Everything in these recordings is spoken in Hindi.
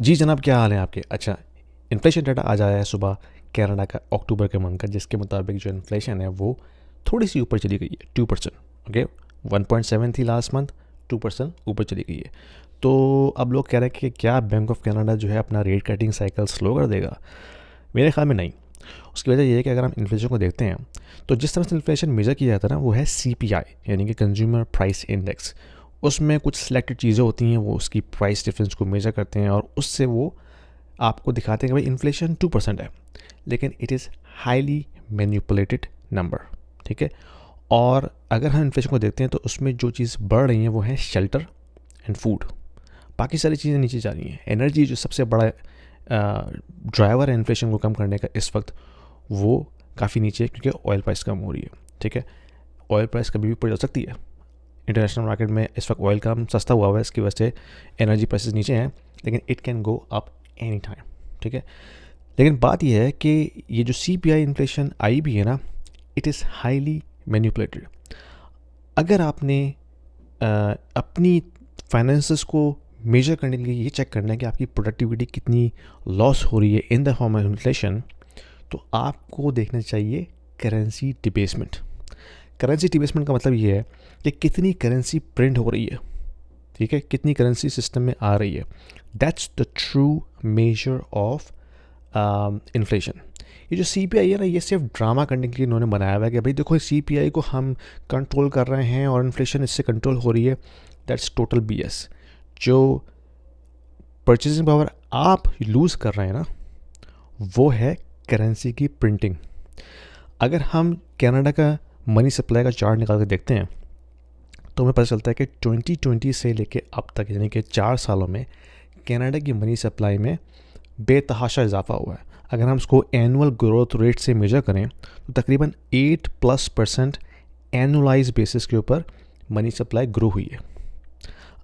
जी जनाब, क्या हाल है आपके? अच्छा, इन्फ्लेशन डाटा आज आया है सुबह कनाडा का अक्टूबर के मंथ का, जिसके मुताबिक जो इन्फ्लेशन है वो थोड़ी सी ऊपर चली गई है, 2%। ओके, 1.7 थी लास्ट मंथ, 2% ऊपर चली गई है। तो अब लोग कह रहे हैं कि क्या बैंक ऑफ कनाडा जो है अपना रेट कटिंग साइकिल स्लो कर देगा? मेरे ख्याल में नहीं। उसकी वजह ये है कि अगर हम इन्फ्लेशन को देखते हैं तो जिस तरह से इन्फ्लेशन मेजर किया जाता है ना, वो है CPI, यानी कि कंज्यूमर प्राइस इंडेक्स। उसमें कुछ सिलेक्टेड चीज़ें होती हैं, वो उसकी प्राइस डिफरेंस को मेजर करते हैं और उससे वो आपको दिखाते हैं कि भाई इन्फ्लेशन 2% है, लेकिन it is highly manipulated number. ठीक है। और अगर हम इन्फ्लेशन को देखते हैं तो उसमें जो चीज़ बढ़ रही है वो है शेल्टर एंड फूड। बाकी सारी चीज़ें नीचे जा रही हैं। एनर्जी जो सबसे बड़ा ड्राइवर है इन्फ्लेशन को कम करने का इस वक्त, वो काफ़ी नीचे है क्योंकि ऑयल प्राइस कम हो रही है। ठीक है। ऑयल प्राइस कभी भी ऊपर जा सकती है। इंटरनेशनल मार्केट में इस वक्त ऑयल कम सस्ता हुआ है, इसकी वजह से एनर्जी प्राइसेस नीचे हैं, लेकिन it can go up any time. ठीक है। लेकिन बात यह है कि ये जो CPI इन्फ्लेशन आई भी है ना, इट इज़ हाईली मैनिपुलेटेड। अगर आपने अपनी फाइनेंसेस को मेजर करने के लिए ये चेक करना है कि आपकी प्रोडक्टिविटी कितनी लॉस हो रही है in the form of inflation, तो आपको देखना चाहिए करेंसी डिबेसमेंट। करेंसी डिबेसमेंट का मतलब ये है कि कितनी करेंसी प्रिंट हो रही है। ठीक है, कितनी करेंसी सिस्टम में आ रही है। That's the true measure of inflation. ये जो CPI है ना, ये सिर्फ ड्रामा करने के लिए इन्होंने बनाया हुआ है कि भाई देखो CPI को हम कंट्रोल कर रहे हैं और इन्फ्लेशन इससे कंट्रोल हो रही है। That's total BS। जो परचेजिंग पावर आप लूज़ कर रहे हैं ना, वो है करेंसी की प्रिंटिंग। अगर हम कनाडा का मनी सप्लाई का चार्ट निकाल कर देखते हैं तो हमें पता चलता है कि 2020 से लेके अब तक, यानी कि 4 सालों में कनाडा की मनी सप्लाई में बेतहाशा इजाफा हुआ है। अगर हम उसको एनुअल ग्रोथ रेट से मेजर करें तो तकरीबन 8+% एनुअलाइज बेसिस के ऊपर मनी सप्लाई ग्रो हुई है।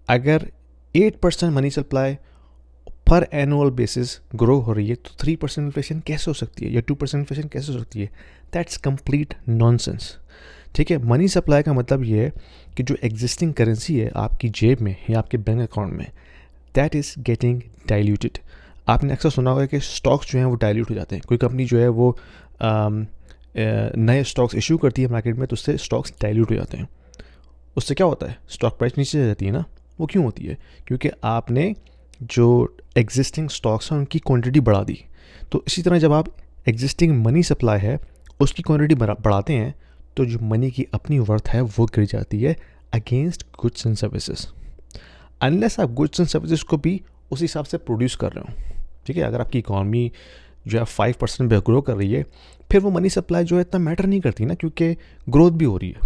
अगर 8% मनी सप्लाई पर एनुअल बेसिस ग्रो हो रही है तो 3% इन्फ्लेशन कैसे हो सकती है या 2% इन्फ्लेशन कैसे हो सकती है? That's complete nonsense. ठीक है। मनी सप्लाई का मतलब ये है कि जो एग्जिस्टिंग करेंसी है आपकी जेब में या आपके बैंक अकाउंट में, दैट इज़ गेटिंग डाइल्यूटेड। आपने अक्सर सुना होगा कि स्टॉक्स जो हैं वो डाइल्यूट हो जाते हैं। कोई कंपनी जो है वो नए स्टॉक्स इशू करती है मार्केट में, तो उससे स्टॉक्स डाइल्यूट हो जाते हैं। उससे क्या होता है? स्टॉक प्राइस नीचे जा जाती है ना। वो क्यों होती है? क्योंकि आपने जो एग्जिस्टिंग स्टॉक्स हैं उनकी क्वांटिटी बढ़ा दी। तो इसी तरह जब आप एग्जिस्टिंग मनी सप्लाई है उसकी क्वांटिटी बढ़ाते हैं तो जो मनी की अपनी वर्थ है वो गिर जाती है against goods and services. Unless आप गुड्स एंड सर्विसेज को भी उस हिसाब से प्रोड्यूस कर रहे हो। ठीक है। अगर आपकी इकॉनमी जो है 5% पे ग्रो कर रही है, फिर वो मनी सप्लाई जो है इतना मैटर नहीं करती ना, क्योंकि ग्रोथ भी हो रही है।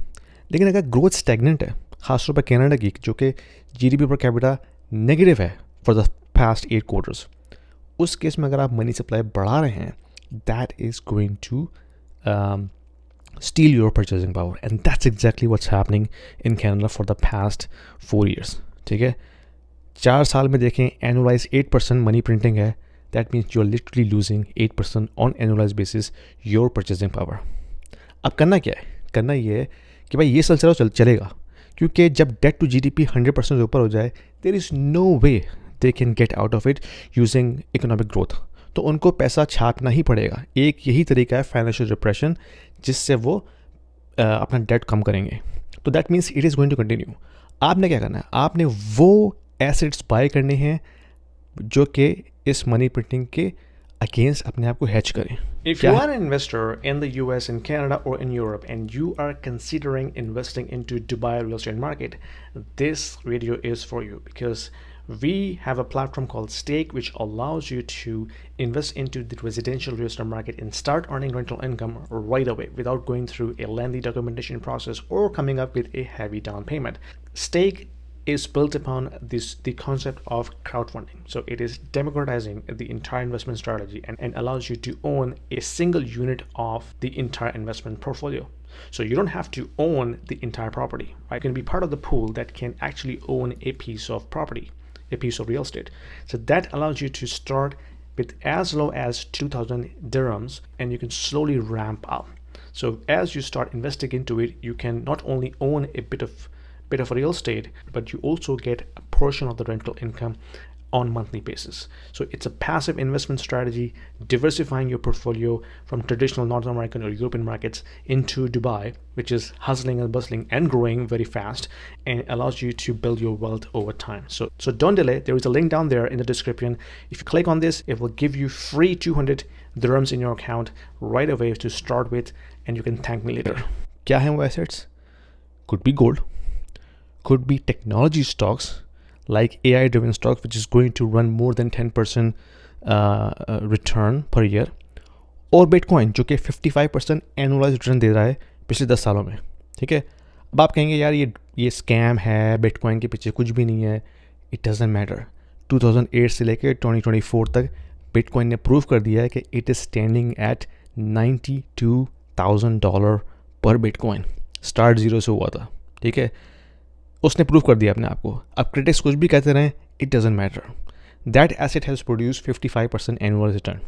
लेकिन अगर ग्रोथ स्टैग्नेंट है, खासतौर पर कनाडा की जो कि GDP पर कैपिटा नेगेटिव है फॉर द पास्ट 8 क्वार्टर्स, उस केस में अगर आप मनी सप्लाई बढ़ा रहे हैं, that is going to steal your purchasing power, and that's exactly what's happening in Canada for the past 4 years. ठीक है। 4 साल में देखें एनुअलाइज 8% मनी प्रिंटिंग है। That means you are literally losing 8% on annualise basis your purchasing power. अब करना क्या है? करना ये है कि भाई ये सिलसिला चलेगा, क्योंकि जब डेट टू GDP 100% से ऊपर हो जाए, there is no way they can get out of it using economic growth. तो उनको पैसा छापना ही पड़ेगा। एक यही तरीका है फाइनेंशियल रिप्रेशन, जिससे वो अपना डेट कम करेंगे। तो that means it is going to continue. आपने क्या करना है? आपने वो एसेट्स बाय करने हैं जो कि इस मनी प्रिंटिंग के अगेंस्ट अपने आप को हैच करें। If you are an investor in the US, in Canada, or in Europe, and you are considering investing into Dubai real estate market, this video is for you, because we have a platform called Stake, which allows you to invest into the residential real estate market and start earning rental income right away without going through a lengthy documentation process or coming up with a heavy down payment. Stake is built upon the concept of crowdfunding. So it is democratizing the entire investment strategy and allows you to own a single unit of the entire investment portfolio. So you don't have to own the entire property, right? You can be part of the pool that can actually own a piece of property, a piece of real estate. So that allows you to start with as low as 2,000 dirhams, and you can slowly ramp up. So as you start investing into it, you can not only own a bit of real estate, but you also get a portion of the rental income on monthly basis. So it's a passive investment strategy, diversifying your portfolio from traditional North American or European markets into Dubai, which is hustling and bustling and growing very fast, and allows you to build your wealth over time. So don't delay. There is a link down there in the description. If you click on this, it will give you free 200 dirhams in your account right away to start with, and you can thank me later. क्या हैं वो assets? Could be gold, could be technology stocks like AI driven stocks, which is going to run more than 10% return per year, और Bitcoin जो कि 55% annualized रिटर्न दे रहा है पिछले 10 सालों में. ठीक है, अब आप कहेंगे यार ये स्कैम है, बिटकॉइन के पीछे कुछ भी नहीं है. It doesn't matter. 2008 से लेकर 2024 तक बिटकॉइन ने प्रूव कर दिया है कि इट इज़ स्टैंडिंग एट $92,000 पर बिटकॉइन. स्टार्ट जीरो से हुआ था. ठीक है, उसने प्रूव कर दिया अपने आप को. अब क्रिटिक्स कुछ भी कहते रहें, it doesn't matter. That asset has produce 55% annual return.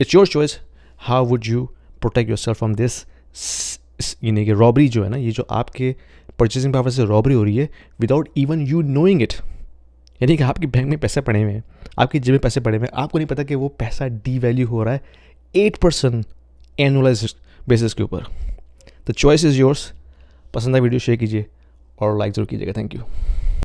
It's your choice. How would you protect your self from this, यानी कि रॉबरी जो है ना, ये जो आपके परचेसिंग पावर से रॉबरी हो रही है without even you knowing it. यानी कि आपके बैंक में पैसे पड़े हुए हैं, आपकी जेब में पैसे पड़े हुए हैं, आपको नहीं पता कि वो पैसा डी वैल्यू हो रहा है 8% एनुअलाइज बेसिस के ऊपर. The choice is yours. पसंद है वीडियो शेयर कीजिए और लाइक ज़रूर कीजिएगा. Thank you.